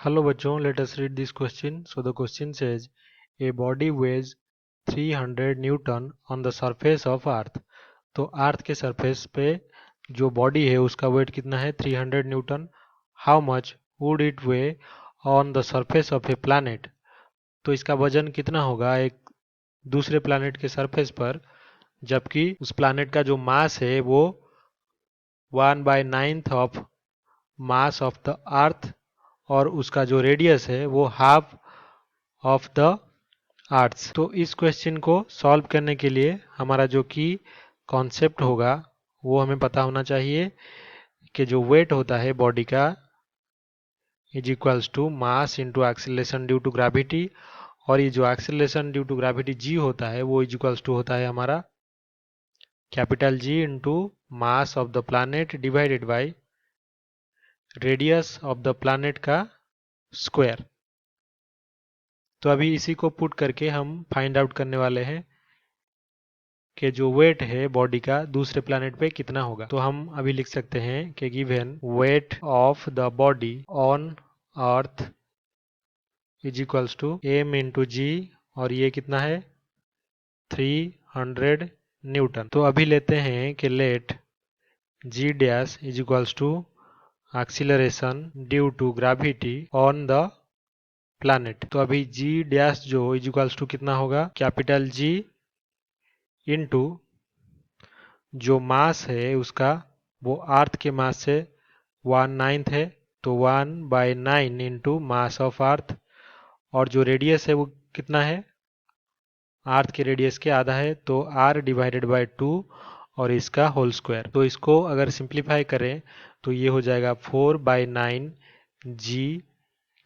Hello बच्चों, let us read this question. So the question says, a body weighs 300 Newton on the surface of Earth. तो अर्थ के surface पे जो body है उसका वेट कितना है 300 Newton. How much would it way on the surface of A planet. तो इसका वजन कितना होगा एक दूसरे प्लैनेट के सरफेस पर, जबकि उस प्लैनेट का जो मास है वो 1/9 of mass of the earth और उसका जो रेडियस है वो हाफ ऑफ द अर्थ. तो इस क्वेश्चन को सॉल्व करने के लिए हमारा जो की कॉन्सेप्ट होगा वो हमें पता होना चाहिए कि जो वेट होता है बॉडी का is equals to mass into acceleration due to gravity, और ये जो acceleration due to gravity g होता है वो इज इक्वल्स टू होता है हमारा capital G into mass of the planet divided by radius of the planet का स्क्वायर. तो अभी इसी को पुट करके हम फाइंड आउट करने वाले हैं कि जो वेट है बॉडी का दूसरे प्लैनेट पे कितना होगा. तो हम अभी लिख सकते हैं कि given weight of the body on earth is equals to M into G, और ये कितना है 300 न्यूटन. तो अभी लेते हैं कि let g dash is equals to acceleration due to gravity on the planet. तो अभी जी डैश जो इज इक्वल्स टू कितना होगा कैपिटल जी इंटू जो मास है उसका वो अर्थ के मास से 1/9 है, तो 1/9 इंटू मास ऑफ अर्थ, और जो रेडियस है वो कितना है अर्थ के रेडियस के आधा है, तो r डिवाइडेड बाय 2 और इसका होल स्क्वायर. तो इसको अगर सिंप्लीफाई करें तो ये हो जाएगा 4/9 g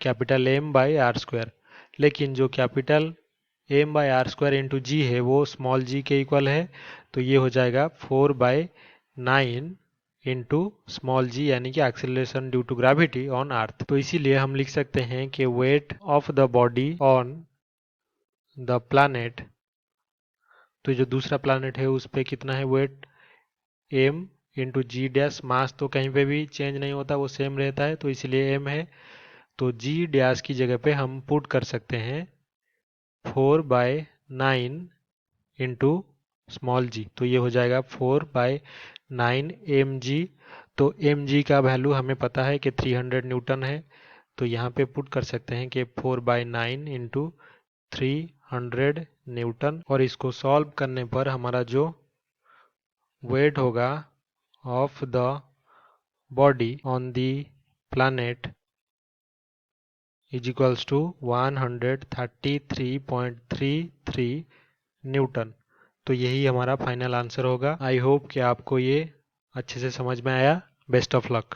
capital M by R square. लेकिन जो capital M by R square into G है वो स्मॉल g के इक्वल है, तो ये हो जाएगा 4/9 इंटू स्मॉल g यानी कि acceleration due to gravity on Earth. तो इसीलिए हम लिख सकते हैं कि weight of the body on the planet, तो जो दूसरा प्लैनेट है उस पर कितना है weight m into g dash. Mass तो कहीं पे भी चेंज नहीं होता, वो सेम रहता है, तो इसलिए m है. तो जी डैश की जगह पे हम पुट कर सकते हैं 4/9 इंटू स्मॉल जी, तो ये हो जाएगा 4/9 mg. तो mg का वैल्यू हमें पता है कि 300 न्यूटन है, तो यहाँ पे पुट कर सकते हैं कि 4/9 इंटू 300 न्यूटन, और इसको सॉल्व करने पर हमारा जो वेट होगा of the body on the planet is equals to 133.33 newton. तो यही हमारा फाइनल आंसर होगा. आई होप कि आपको ये अच्छे से समझ में आया. Best of luck.